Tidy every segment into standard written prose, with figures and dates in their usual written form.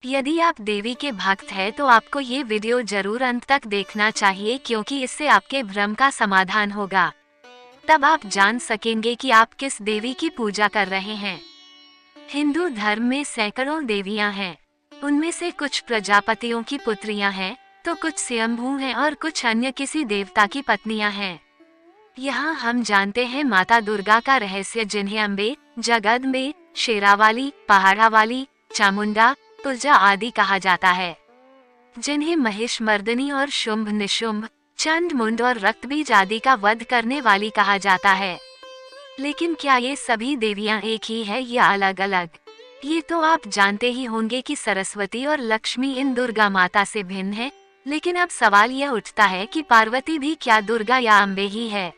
यदि आप देवी के भक्त हैं तो आपको ये वीडियो जरूर अंत तक देखना चाहिए, क्योंकि इससे आपके भ्रम का समाधान होगा। तब आप जान सकेंगे कि आप किस देवी की पूजा कर रहे हैं। हिंदू धर्म में सैकड़ों देवियां हैं। उनमें से कुछ प्रजापतियों की पुत्रियां हैं, तो कुछ स्वयंभू हैं और कुछ अन्य किसी देवता की पत्नियां हैं। यहाँ हम जानते हैं माता दुर्गा का रहस्य, जिन्हें अम्बे, जगदम्बे, शेरावाली, पहाड़ावाली, चामुंडा, तुलजा आदि कहा जाता है, जिन्हें महिषमर्दिनी और शुंभ निशुंभ, चंड मुंड और रक्तबीज आदि का वध करने वाली कहा जाता है। लेकिन क्या ये सभी देवियां एक ही है या अलग अलग? ये तो आप जानते ही होंगे कि सरस्वती और लक्ष्मी इन दुर्गा माता से भिन्न है। लेकिन अब सवाल यह उठता है कि पार्वती भी क्या दुर्गा या अम्बे ही है?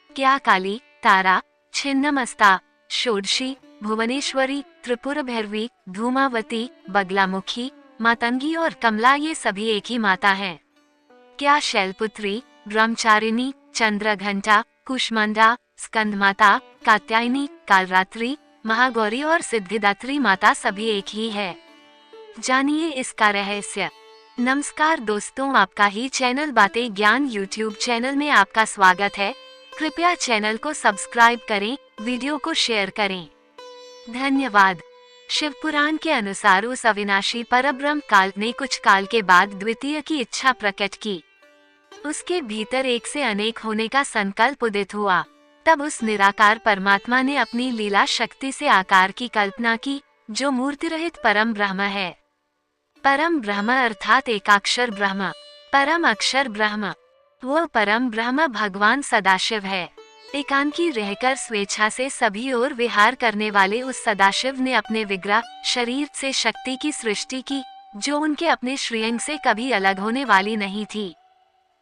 क्या काली, तारा, छिन्नमस्ता, षोडशी, भुवनेश्वरी, त्रिपुर भैरवी, धूमावती, बगलामुखी, मातंगी और कमला ये सभी एक ही माता हैं? क्या शैलपुत्री, ब्रह्मचारिणी, चंद्रघंटा, कुष्मांडा, स्कंदमाता, कात्यायनी, कालरात्रि, महागौरी और सिद्धिदात्री माता सभी एक ही है? जानिए इसका रहस्य। नमस्कार दोस्तों, आपका ही चैनल बातें ज्ञान यूट्यूब चैनल में आपका स्वागत है। कृपया चैनल को सब्सक्राइब करें, वीडियो को शेयर करें। धन्यवाद। शिव पुराण के अनुसार उस अविनाशी परब्रह्म काल ने कुछ काल के बाद द्वितीय की इच्छा प्रकट की। उसके भीतर एक से अनेक होने का संकल्प उदित हुआ। तब उस निराकार परमात्मा ने अपनी लीला शक्ति से आकार की कल्पना की, जो मूर्ति रहित परम ब्रह्म है। परम ब्रह्म अर्थात एकाक्षर ब्रह्म, परम अक्षर ब्रह्म। वह परम ब्रह्म भगवान सदाशिव है। एकांकी रहकर स्वेच्छा से सभी ओर विहार करने वाले उस सदाशिव ने अपने विग्रह शरीर से शक्ति की सृष्टि की, जो उनके अपने श्रेयंग से कभी अलग होने वाली नहीं थी।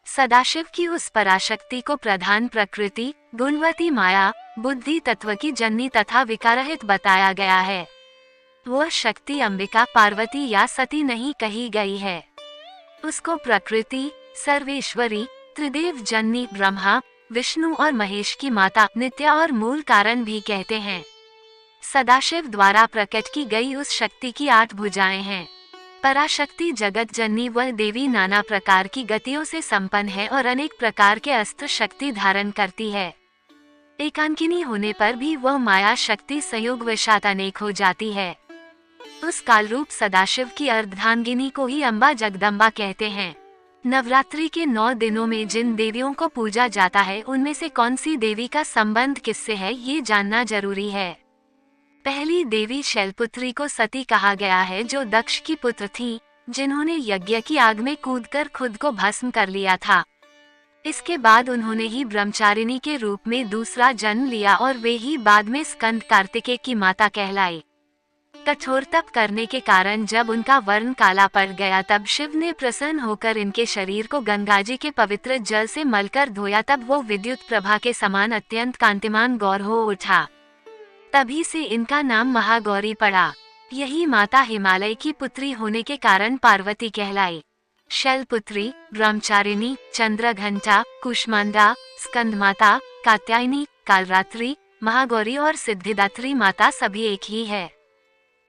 सदाशिव की उस पराशक्ति को प्रधान प्रकृति, गुणवती माया, बुद्धि तत्व की जननी तथा विकारहित बताया गया है। वह शक्ति अंबिका, पार्वती या सती नहीं कही गई है। उसको प्रकृति, सर्वेश्वरी, त्रिदेव जननी, ब्रह्मा, विष्णु और महेश की माता, नित्या और मूल कारण भी कहते हैं। सदाशिव द्वारा प्रकट की गई उस शक्ति की 8 भुजाएं हैं। पराशक्ति जगत जननी वह देवी नाना प्रकार की गतियों से संपन्न है और अनेक प्रकार के अस्त्र शक्ति धारण करती है। एकांकिनी होने पर भी वह माया शक्ति संयोगवशात अनेक हो जाती है। उस काल रूप सदाशिव की अर्धांगिनी को ही अम्बा जगदम्बा कहते हैं। नवरात्रि के 9 दिनों में जिन देवियों को पूजा जाता है, उनमें से कौन सी देवी का संबंध किससे है, ये जानना जरूरी है। पहली देवी शैलपुत्री को सती कहा गया है, जो दक्ष की पुत्र थी, जिन्होंने यज्ञ की आग में कूदकर खुद को भस्म कर लिया था। इसके बाद उन्होंने ही ब्रह्मचारिणी के रूप में दूसरा जन्म लिया और वे ही बाद में स्कंद कार्तिकेय की माता कहलाई। कठोर तप करने के कारण जब उनका वर्ण काला पड़ गया, तब शिव ने प्रसन्न होकर इनके शरीर को गंगाजी के पवित्र जल से मलकर धोया। तब वो विद्युत प्रभा के समान अत्यंत कांतिमान गौर हो उठा। तभी से इनका नाम महागौरी पड़ा। यही माता हिमालय की पुत्री होने के कारण पार्वती कहलाई। शैलपुत्री, ब्रह्मचारिणी, चंद्रघंटा, कुष्मांडा, स्कंदमाता, कात्यायनी, कालरात्रि, महागौरी और सिद्धिदात्री माता सभी एक ही है।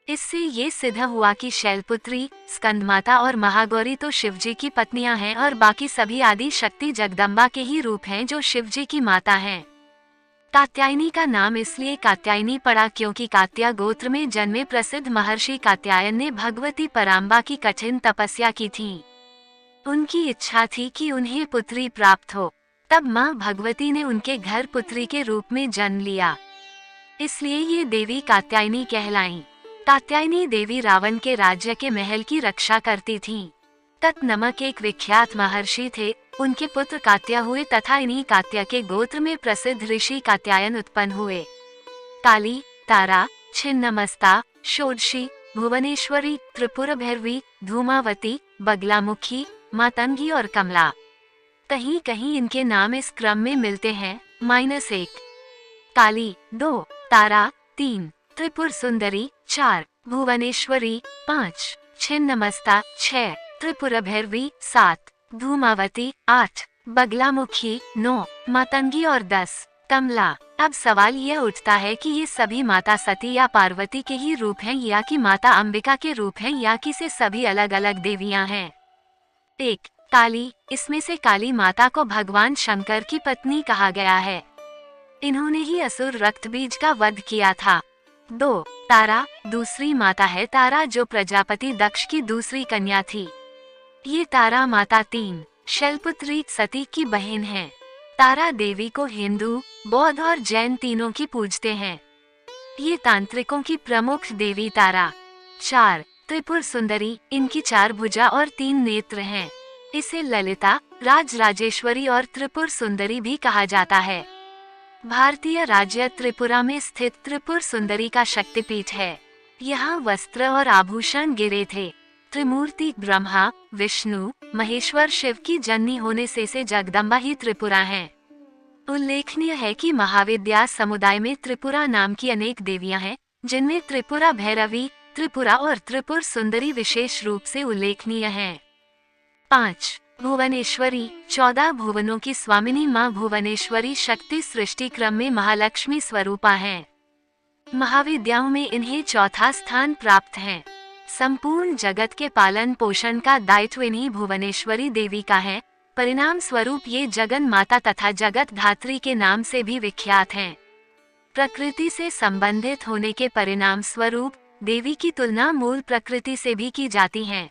इससे ये सिद्ध हुआ कि शैलपुत्री, स्कंदमाता और महागौरी तो शिवजी की पत्नियां हैं और बाकी सभी आदि शक्ति जगदम्बा के ही रूप हैं, जो शिवजी की माता हैं। कात्यायनी का नाम इसलिए कात्यायनी पड़ा क्योंकि कात्या गोत्र में जन्मे प्रसिद्ध महर्षि कात्यायन ने भगवती पराम्बा की कठिन तपस्या की थी। उनकी इच्छा थी कि उन्हें पुत्री प्राप्त हो। तब माँ भगवती ने उनके घर पुत्री के रूप में जन्म लिया, इसलिए ये देवी कात्यायनी कहलाईं। कात्यायनी देवी रावण के राज्य के महल की रक्षा करती थीं। तत् नामक एक विख्यात महर्षि थे, उनके पुत्र कात्या हुए तथा इन्हीं कात्या के गोत्र में प्रसिद्ध ऋषि कात्यायन उत्पन्न हुए। काली, तारा, छिन्नमस्ता, षोडशी, भुवनेश्वरी, त्रिपुर भैरवी, धूमावती, बगलामुखी, मातंगी और कमला। कहीं कहीं इनके नाम इस क्रम में मिलते हैं: -1 काली, 2 तारा, 3 त्रिपुर सुंदरी, 4 भुवनेश्वरी, 5 छिन्नमस्ता, 6 त्रिपुर भैरवी, 7 धूमावती, 8 बगलामुखी, 9 मातंगी और 10 कमला। अब सवाल यह उठता है कि ये सभी माता सती या पार्वती के ही रूप हैं या कि माता अंबिका के रूप हैं या कि से सभी अलग अलग देवियां हैं। 1. काली। इसमें से काली माता को भगवान शंकर की पत्नी कहा गया है। इन्होंने ही असुर रक्तबीज का वध किया था। 2. तारा। दूसरी माता है तारा जो प्रजापति दक्ष की दूसरी कन्या थी। ये तारा माता 3. शैलपुत्री सती की बहन है। तारा देवी को हिंदू, बौद्ध और जैन तीनों की पूजते हैं। ये तांत्रिकों की प्रमुख देवी तारा। 4. त्रिपुर सुंदरी। इनकी 4 भुजा और 3 नेत्र हैं। इसे ललिता, राजराजेश्वरी और त्रिपुर सुंदरी भी कहा जाता है। भारतीय राज्य त्रिपुरा में स्थित त्रिपुर सुंदरी का शक्तिपीठ है। यहाँ वस्त्र और आभूषण गिरे थे। त्रिमूर्ति ब्रह्मा, विष्णु, महेश्वर शिव की जननी होने से जगदम्बा ही त्रिपुरा हैं। उल्लेखनीय है कि महाविद्या समुदाय में त्रिपुरा नाम की अनेक देवियां हैं, जिनमें त्रिपुरा भैरवी, त्रिपुरा और त्रिपुर सुंदरी विशेष रूप से उल्लेखनीय हैं। 5. भुवनेश्वरी। 14 भुवनों की स्वामिनी मां भुवनेश्वरी शक्ति सृष्टि क्रम में महालक्ष्मी स्वरूपा हैं। महाविद्याओं में इन्हें 4था स्थान प्राप्त है। संपूर्ण जगत के पालन पोषण का दायित्व इन्हीं भुवनेश्वरी देवी का है। परिणाम स्वरूप ये जगन माता तथा जगत धात्री के नाम से भी विख्यात हैं। प्रकृति से संबंधित होने के परिणाम स्वरूप देवी की तुलना मूल प्रकृति से भी की जाती है।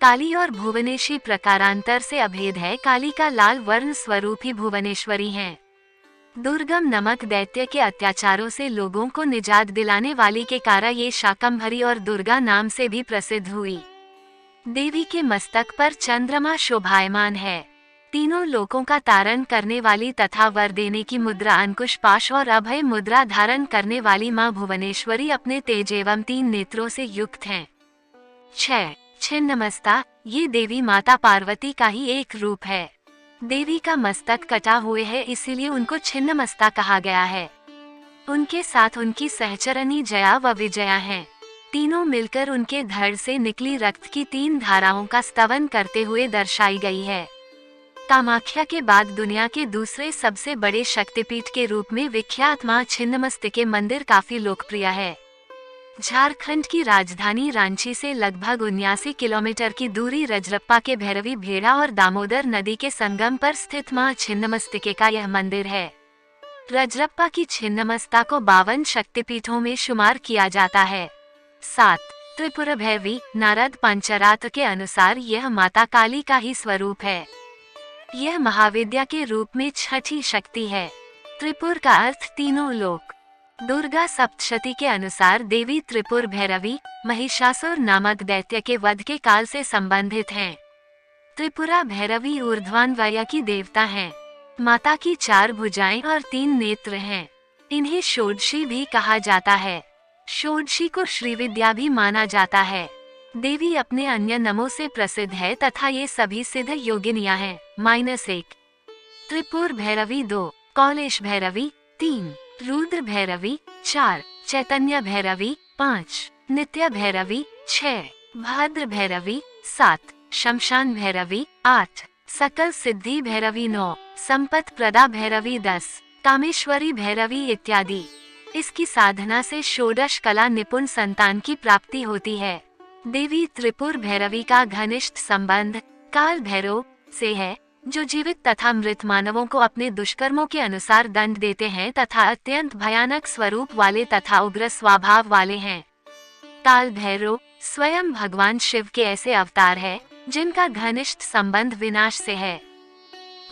काली और भुवनेशी प्रकारांतर से अभेद है। काली का लाल वर्ण स्वरूप ही भुवनेश्वरी हैं। दुर्गम नमक दैत्य के अत्याचारों से लोगों को निजात दिलाने वाली के कारण ये शाकंभरी और दुर्गा नाम से भी प्रसिद्ध हुई। देवी के मस्तक पर चंद्रमा शोभायमान है। तीनों लोकों का तारण करने वाली तथा वर देने की मुद्रा अंकुश पाश और अभय मुद्रा धारण करने वाली मां भुवनेश्वरी अपने तेज एवं 3 नेत्रों से युक्त हैं। 6. छिन्नमस्ता। ये देवी माता पार्वती का ही एक रूप है। देवी का मस्तक कटा हुए है, इसीलिए उनको छिन्नमस्ता कहा गया है। उनके साथ उनकी सहचरनी जया व विजया हैं। तीनों मिलकर उनके धड़ से निकली रक्त की 3 धाराओं का स्तवन करते हुए दर्शाई गई है। कामाख्या के बाद दुनिया के दूसरे सबसे बड़े शक्तिपीठ के रूप में विख्यात मां छिन्नमस्तिके मंदिर काफी लोकप्रिय है। झारखंड की राजधानी रांची से लगभग 79 किलोमीटर की दूरी रजरप्पा के भैरवी भेड़ा और दामोदर नदी के संगम पर स्थित मां छिन्नमस्तिके का यह मंदिर है। रजरप्पा की छिन्नमस्ता को 52 शक्तिपीठों में शुमार किया जाता है। 7. त्रिपुर भैरवी। नारद पंचरात्र के अनुसार यह माता काली का ही स्वरूप है। यह महाविद्या के रूप में 6ठी शक्ति है। त्रिपुर का अर्थ तीनों लोक। दुर्गा सप्तशती के अनुसार देवी त्रिपुर भैरवी महिषासुर नामक दैत्य के वध के काल से संबंधित हैं। त्रिपुरा भैरवी ऊर्ध्वान वाया की देवता हैं। माता की 4 भुजाएं और 3 नेत्र हैं। इन्हें षोडशी भी कहा जाता है। षोडशी को श्रीविद्या भी माना जाता है। देवी अपने अन्य नमों से प्रसिद्ध है तथा ये सभी सिद्ध योगिनियां हैं। -1. त्रिपुर भैरवी 2. कौलेश भैरवी 3. रुद्र भैरवी 4. चैतन्य भैरवी 5. नित्य भैरवी 6. भद्र भैरवी 7. शमशान भैरवी 8. सकल सिद्धि भैरवी 9. संपत प्रदा भैरवी 10. कामेश्वरी भैरवी इत्यादि। इसकी साधना से षोडश कला निपुण संतान की प्राप्ति होती है। देवी त्रिपुर भैरवी का घनिष्ठ संबंध काल भैरव से है, जो जीवित तथा मृत मानवों को अपने दुष्कर्मों के अनुसार दंड देते हैं तथा अत्यंत भयानक स्वरूप वाले तथा उग्र स्वभाव वाले हैं। काल भैरव स्वयं भगवान शिव के ऐसे अवतार है जिनका घनिष्ठ संबंध विनाश से है।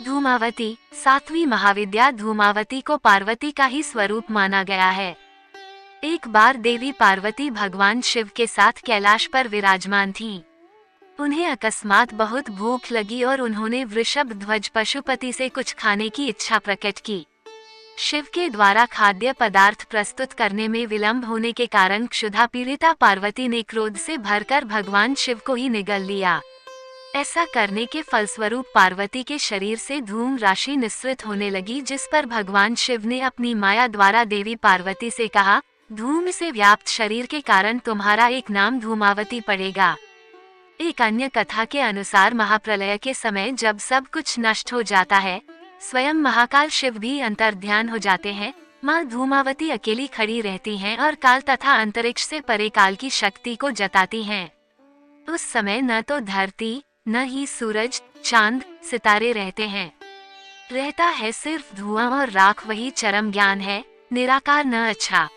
धूमावती। 7वीं महाविद्या धूमावती को पार्वती का ही स्वरूप माना गया है। एक बार देवी पार्वती भगवान शिव के साथ कैलाश पर विराजमान थीं। उन्हें अकस्मात बहुत भूख लगी और उन्होंने वृषभ ध्वज पशुपति से कुछ खाने की इच्छा प्रकट की। शिव के द्वारा खाद्य पदार्थ प्रस्तुत करने में विलंब होने के कारण क्षुधा पीड़िता पार्वती ने क्रोध से भरकर भगवान शिव को ही निगल लिया। ऐसा करने के फलस्वरूप पार्वती के शरीर से धूम राशि निस्सृत होने लगी, जिस पर भगवान शिव ने अपनी माया द्वारा देवी पार्वती से कहा, धूम से व्याप्त शरीर के कारण तुम्हारा एक नाम धूमावती पड़ेगा। एक अन्य कथा के अनुसार महाप्रलय के समय जब सब कुछ नष्ट हो जाता है, स्वयं महाकाल शिव भी अंतर्ध्यान हो जाते हैं माँ धूमावती अकेली खड़ी रहती हैं और काल तथा अंतरिक्ष से परे काल की शक्ति को जताती हैं। उस समय न तो धरती, न ही सूरज, चांद, सितारे रहते हैं। रहता है सिर्फ धुआं और राख। वही चरम ज्ञान है, निराकार, न अच्छा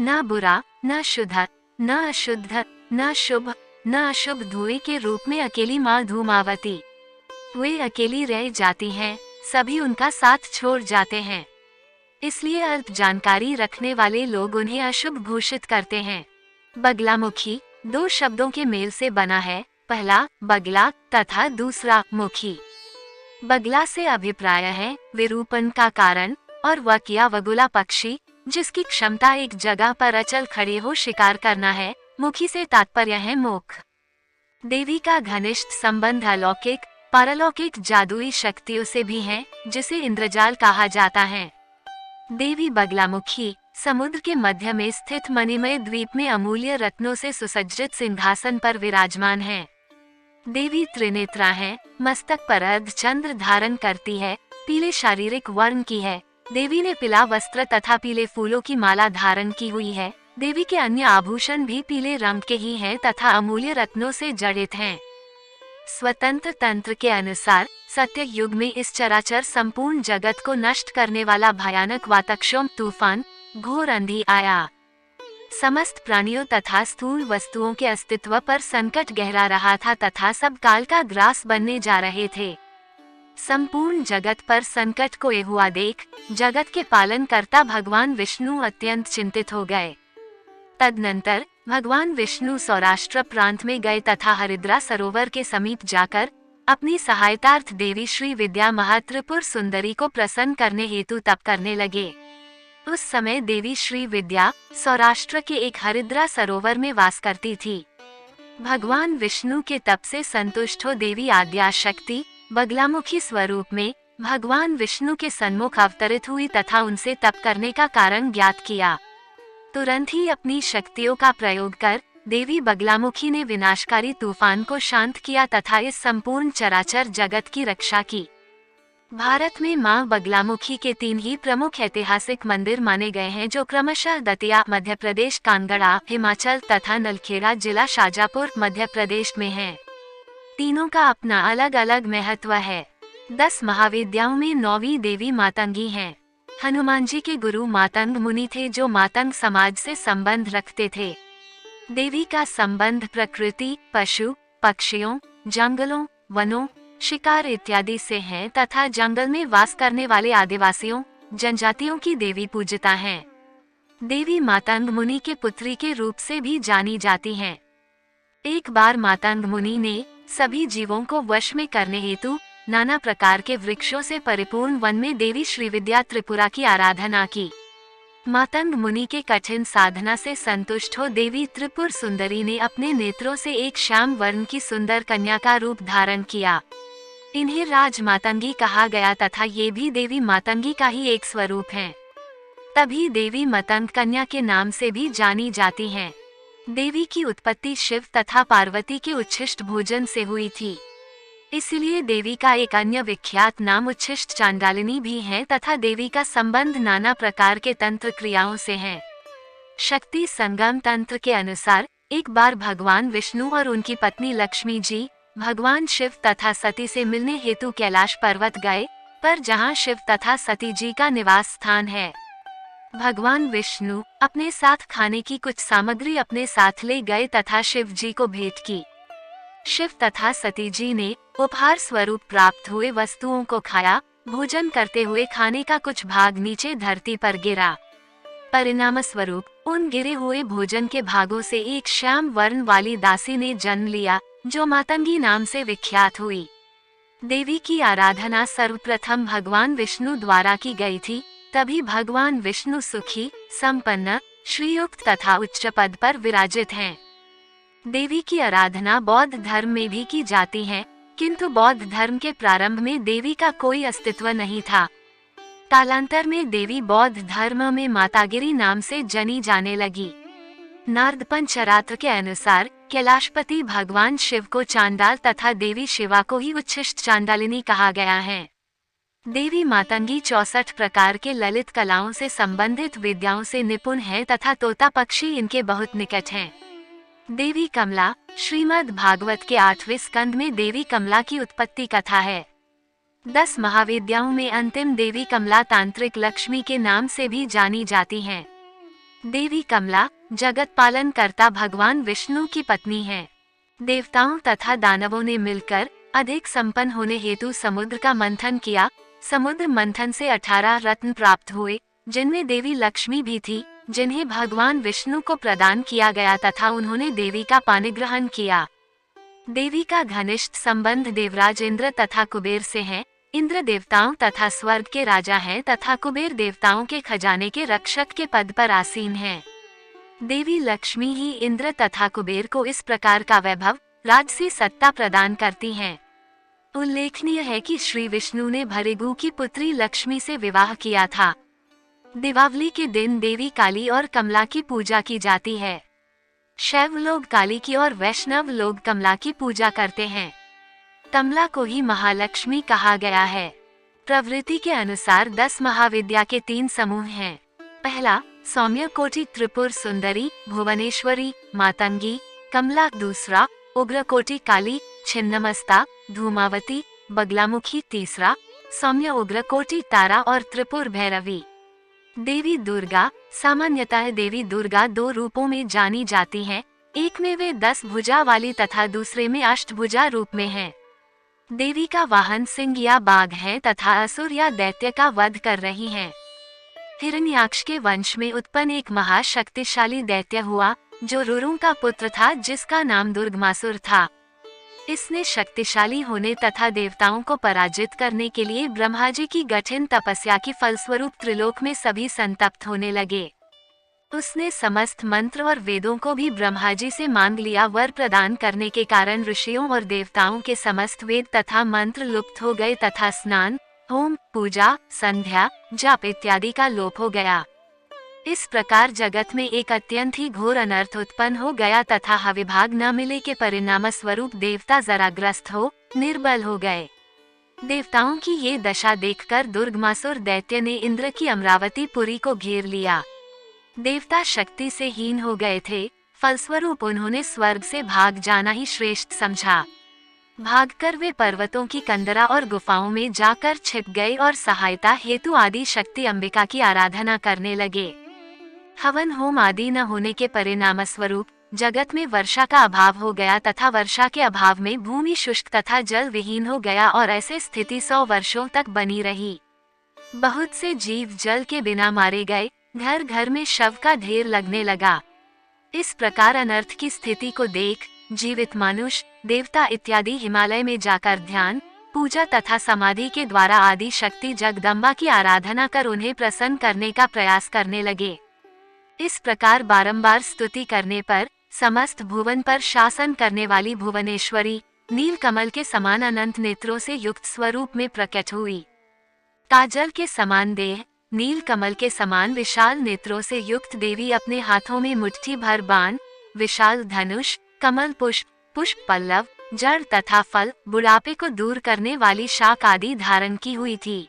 न बुरा, न शुद्ध न अशुद्ध, न शुभ न अशुभ। धुएं के रूप में अकेली माँ धूमावती, वे अकेली रह जाती हैं, सभी उनका साथ छोड़ जाते हैं। इसलिए अर्थ जानकारी रखने वाले लोग उन्हें अशुभ घोषित करते हैं। बगलामुखी दो शब्दों के मेल से बना है, पहला बगला तथा दूसरा मुखी। बगला से अभिप्राय है विरूपण का कारण, और वकिया वगुला पक्षी, जिसकी क्षमता एक जगह पर अचल खड़े हो शिकार करना है। मुखी से तात्पर्य है मुख। देवी का घनिष्ठ संबंध अलौकिक पारलौकिक जादुई शक्तियों से भी है, जिसे इंद्रजाल कहा जाता है। देवी बगलामुखी समुद्र के मध्य में स्थित मणिमय द्वीप में अमूल्य रत्नों से सुसज्जित सिंहासन पर विराजमान है। देवी त्रिनेत्रा है, मस्तक पर अर्ध चंद्र धारण करती है, पीले शारीरिक वर्ण की है। देवी ने पीला वस्त्र तथा पीले फूलों की माला धारण की हुई है। देवी के अन्य आभूषण भी पीले रंग के ही हैं तथा अमूल्य रत्नों से जड़ित हैं। स्वतंत्र तंत्र के अनुसार सत्य युग में इस चराचर संपूर्ण जगत को नष्ट करने वाला भयानक वातक्षोम तूफान, घोर अंधी आया। समस्त प्राणियों तथा स्थूल वस्तुओं के अस्तित्व पर संकट गहरा रहा था तथा सब काल का ग्रास बनने जा रहे थे। संपूर्ण जगत पर संकट को हुआ देख जगत के पालन करता भगवान विष्णु अत्यंत चिंतित हो गए। तदनंतर भगवान विष्णु सौराष्ट्र प्रांत में गए तथा हरिद्रा सरोवर के समीप जाकर अपनी सहायतार्थ देवी श्री विद्या महात्रिपुर सुंदरी को प्रसन्न करने हेतु तप करने लगे। उस समय देवी श्री विद्या सौराष्ट्र के एक हरिद्रा सरोवर में वास करती थी। भगवान विष्णु के तप से संतुष्ट हो देवी आद्याशक्ति बगलामुखी स्वरूप में भगवान विष्णु के सन्मुख अवतरित हुई तथा उनसे तप करने का कारण ज्ञात किया। तुरंत ही अपनी शक्तियों का प्रयोग कर देवी बगलामुखी ने विनाशकारी तूफान को शांत किया तथा इस संपूर्ण चराचर जगत की रक्षा की। भारत में मां बगलामुखी के 3 ही प्रमुख ऐतिहासिक मंदिर माने गए हैं, जो क्रमशः दतिया मध्य प्रदेश, कांगड़ा हिमाचल तथा नलखेड़ा जिला शाजापुर मध्य प्रदेश में हैं। तीनों का अपना अलग अलग महत्व है। 10 महाविद्याओं में 9वीं देवी मातंगी हैं। हनुमान जी के गुरु मातंग मुनि थे, जो मातंग समाज से संबंध रखते थे। देवी का संबंध प्रकृति, पशु पक्षियों, जंगलों, वनों, शिकार इत्यादि से है तथा जंगल में वास करने वाले आदिवासियों, जनजातियों की देवी पूजिता है। देवी मातंग मुनि के पुत्री के रूप से भी जानी जाती हैं। एक बार मातंग मुनि ने सभी जीवों को वश में करने हेतु नाना प्रकार के वृक्षों से परिपूर्ण वन में देवी श्री विद्या त्रिपुरा की आराधना की। मातंग मुनि के कठिन साधना से संतुष्ट हो देवी त्रिपुर सुंदरी ने अपने नेत्रों से एक श्याम वर्ण की सुंदर कन्या का रूप धारण किया। इन्हें राज मातंगी कहा गया तथा ये भी देवी मातंगी का ही एक स्वरूप हैं। तभी देवी मतंग कन्या के नाम से भी जानी जाती हैं। देवी की उत्पत्ति शिव तथा पार्वती के उच्छिष्ट भोजन से हुई थी। इसलिए देवी का एक अन्य विख्यात नाम उच्छिष्ट चांडालिनी भी है तथा देवी का संबंध नाना प्रकार के तंत्र क्रियाओं से है। शक्ति संगम तंत्र के अनुसार एक बार भगवान विष्णु और उनकी पत्नी लक्ष्मी जी भगवान शिव तथा सती से मिलने हेतु कैलाश पर्वत गए, पर जहां शिव तथा सती जी का निवास स्थान है। भगवान विष्णु अपने साथ खाने की कुछ सामग्री अपने साथ ले गए तथा शिव जी को भेंट की। शिव तथा सती जी ने उपहार स्वरूप प्राप्त हुए वस्तुओं को खाया। भोजन करते हुए खाने का कुछ भाग नीचे धरती पर गिरा। परिणाम स्वरूप उन गिरे हुए भोजन के भागों से एक श्याम वर्ण वाली दासी ने जन्म लिया, जो मातंगी नाम से विख्यात हुई। देवी की आराधना सर्वप्रथम भगवान विष्णु द्वारा की गई थी। तभी भगवान विष्णु सुखी, संपन्न, श्रीयुक्त तथा उच्च पद पर विराजित हैं। देवी की आराधना बौद्ध धर्म में भी की जाती है, किंतु बौद्ध धर्म के प्रारंभ में देवी का कोई अस्तित्व नहीं था। कालांतर में देवी बौद्ध धर्म में मातागिरी नाम से जानी जाने लगी। नारद पंचरात्र के अनुसार कैलाशपति भगवान शिव को चांडाल तथा देवी शिवा को ही उच्छिष्ट चांडालिनी कहा गया है। देवी मातंगी 64 प्रकार के ललित कलाओं से संबंधित विद्याओं से निपुण है तथा तोता पक्षी इनके बहुत निकट हैं। देवी कमला श्रीमद् भागवत के 8वें स्कंद में देवी कमला की उत्पत्ति कथा है। 10 महाविद्याओं में अंतिम देवी कमला तांत्रिक लक्ष्मी के नाम से भी जानी जाती हैं। देवी कमला जगत पालन कर्ता भगवान विष्णु की पत्नी है। देवताओं तथा दानवों ने मिलकर अधिक संपन्न होने हेतु समुद्र का मंथन किया। समुद्र मंथन से 18 रत्न प्राप्त हुए, जिनमें देवी लक्ष्मी भी थी, जिन्हें भगवान विष्णु को प्रदान किया गया तथा उन्होंने देवी का पाणिग्रहण किया। देवी का घनिष्ठ संबंध देवराज इंद्र तथा कुबेर से है। इंद्र देवताओं तथा स्वर्ग के राजा हैं तथा कुबेर देवताओं के खजाने के रक्षक के पद पर आसीन हैं। देवी लक्ष्मी ही इंद्र तथा कुबेर को इस प्रकार का वैभव, राजसी सत्ता प्रदान करती हैं। उल्लेखनीय है कि श्री विष्णु ने भृगु की पुत्री लक्ष्मी से विवाह किया था। दीपावली के दिन देवी काली और कमला की पूजा की जाती है। शैव लोग काली की और वैष्णव लोग कमला की पूजा करते हैं। कमला को ही महालक्ष्मी कहा गया है। प्रवृत्ति के अनुसार 10 महाविद्या के 3 समूह हैं। पहला सौम्य कोटि त्रिपुर सुंदरी भुवनेश्वरी मातंगी कमला। दूसरा उग्र कोटि काली छिन्नमस्ता धूमावती बगलामुखी। तीसरा सौम्य उग्र कोटि तारा और त्रिपुर भैरवी। देवी दुर्गा सामान्यतः देवी दुर्गा 2 रूपों में जानी जाती हैं। एक में वे 10 भुजा वाली तथा दूसरे में अष्टभुजा रूप में हैं। देवी का वाहन सिंह या बाघ है तथा असुर या दैत्य का वध कर रही हैं। हिरण्याक्ष के वंश में उत्पन्न एक महाशक्तिशाली दैत्य हुआ, जो रुरु का पुत्र था, जिसका नाम दुर्गमासुर था। इसने शक्तिशाली होने तथा देवताओं को पराजित करने के लिए ब्रह्मा जी की कठिन तपस्या की फलस्वरूप त्रिलोक में सभी संतप्त होने लगे। उसने समस्त मंत्र और वेदों को भी ब्रह्मा जी से मांग लिया। वर प्रदान करने के कारण ऋषियों और देवताओं के समस्त वेद तथा मंत्र लुप्त हो गए तथा स्नान, होम, पूजा, संध्या, जप इत्यादि का लोप हो गया। इस प्रकार जगत में एक अत्यंत ही घोर अनर्थ उत्पन्न हो गया तथा हविभाग न मिले के परिणाम स्वरूप देवता जराग्रस्त हो निर्बल हो गए। देवताओं की ये दशा देखकर दुर्गमासुर दैत्य ने इंद्र की अमरावती पुरी को घेर लिया। देवता शक्ति से हीन हो गए थे, फलस्वरूप उन्होंने स्वर्ग से भाग जाना ही श्रेष्ठ समझा। भागकर वे पर्वतों की कंदरा और गुफाओं में जाकर छिप गए और सहायता हेतु आदि शक्ति अंबिका की आराधना करने लगे। हवन होम आदि न होने के परिणाम स्वरूप जगत में वर्षा का अभाव हो गया तथा वर्षा के अभाव में भूमि शुष्क तथा जल विहीन हो गया और ऐसे स्थिति 100 वर्षों तक बनी रही। बहुत से जीव जल के बिना मारे गए, घर घर में शव का ढेर लगने लगा। इस प्रकार अनर्थ की स्थिति को देख जीवित मनुष्य, देवता इत्यादि हिमालय में जाकर ध्यान, पूजा तथा समाधि के द्वारा आदि शक्ति जगदम्बा की आराधना कर उन्हें प्रसन्न करने का प्रयास करने लगे। इस प्रकार बारंबार स्तुति करने पर समस्त भुवन पर शासन करने वाली भुवनेश्वरी नील कमल के समान अनंत नेत्रों से युक्त स्वरूप में प्रकट हुई। काजल के समान देह, नील कमल के समान विशाल नेत्रों से युक्त देवी अपने हाथों में मुट्ठी भर बाण, विशाल धनुष, कमल पुष्प, पुष्प पल्लव, जड़ तथा फल, बुढ़ापे को दूर करने वाली शाक आदि धारण की हुई थी।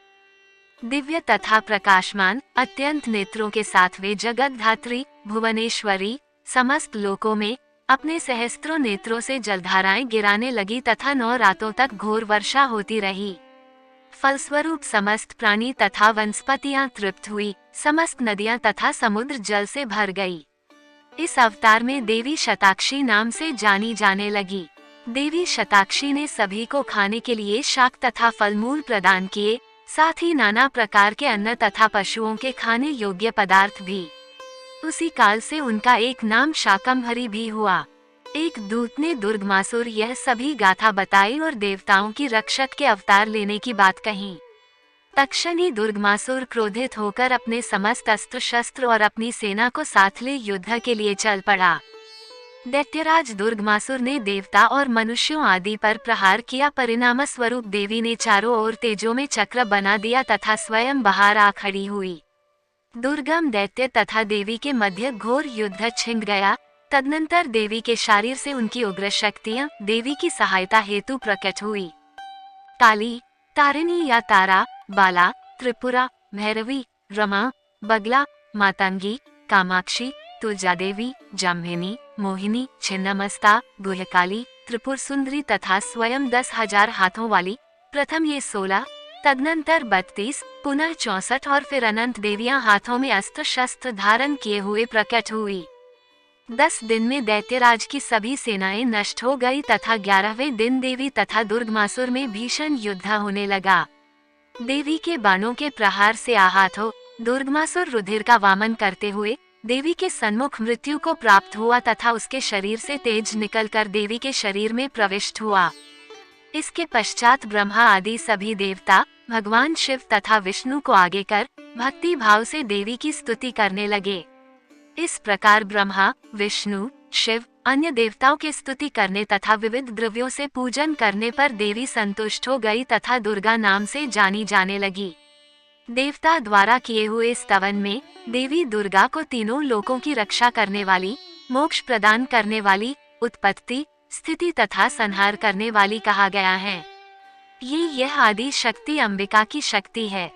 दिव्य तथा प्रकाशमान अत्यंत नेत्रों के साथ वे जगत धात्री भुवनेश्वरी समस्त लोकों में अपने सहस्त्रों नेत्रों से जलधाराएं गिराने लगी तथा 9 रातों तक घोर वर्षा होती रही। फलस्वरूप समस्त प्राणी तथा वनस्पतियां तृप्त हुई, समस्त नदियां तथा समुद्र जल से भर गई। इस अवतार में देवी शताक्षी नाम से जानी जाने लगी। देवी शताक्षी ने सभी को खाने के लिए शाक तथा फलमूल प्रदान किए, साथ ही नाना प्रकार के अन्न तथा पशुओं के खाने योग्य पदार्थ भी। उसी काल से उनका एक नाम शाकंभरी भी हुआ। एक दूत ने दुर्गमासुर यह सभी गाथा बताई और देवताओं की रक्षक के अवतार लेने की बात कही। तत्क्षण ही दुर्गमासुर क्रोधित होकर अपने समस्त अस्त्र शस्त्र और अपनी सेना को साथ ले युद्ध के लिए चल पड़ा। दैत्यराज दुर्गमासुर ने देवता और मनुष्यों आदि पर प्रहार किया। परिणाम स्वरूप देवी ने चारों ओर तेजों में चक्र बना दिया तथा स्वयं बाहर आ खड़ी हुई। दुर्गम दैत्य तथा देवी के मध्य घोर युद्ध छिड़ गया। तदनंतर देवी के शरीर से उनकी उग्र शक्तियां देवी की सहायता हेतु प्रकट हुई। काली, तारिणी या तारा, बाला, त्रिपुरा, भैरवी, रमा, बगला, मातंगी, कामाक्षी, तुलजादेवी, जाम्भिनी, मोहिनी, छिन्नमस्ता, गुहकाली, त्रिपुर सुंदरी तथा स्वयं 10,000 हाथों वाली। प्रथम ये 16, तदनंतर 32, पुनः 64 और फिर अनंत देवियां हाथों में अस्त्र शस्त्र धारण किए हुए प्रकट हुई। 10 दिन में दैत्यराज की सभी सेनाएं नष्ट हो गई तथा 11वें दिन देवी तथा दुर्गमासुर में भीषण युद्ध होने लगा। देवी के बाणों के प्रहार से आहत हो दुर्गमासुर रुधिर का वामन करते हुए देवी के सन्मुख मृत्यु को प्राप्त हुआ तथा उसके शरीर से तेज निकलकर देवी के शरीर में प्रविष्ट हुआ। इसके पश्चात ब्रह्मा आदि सभी देवता भगवान शिव तथा विष्णु को आगे कर भक्ति भाव से देवी की स्तुति करने लगे। इस प्रकार ब्रह्मा, विष्णु, शिव, अन्य देवताओं की स्तुति करने तथा विविध द्रव्यों से पूजन करने पर देवी संतुष्ट हो गई तथा दुर्गा नाम से जानी जाने लगी। देवता द्वारा किए हुए स्तवन में देवी दुर्गा को तीनों लोकों की रक्षा करने वाली, मोक्ष प्रदान करने वाली, उत्पत्ति, स्थिति तथा संहार करने वाली कहा गया है। यह आदि शक्ति अंबिका की शक्ति है।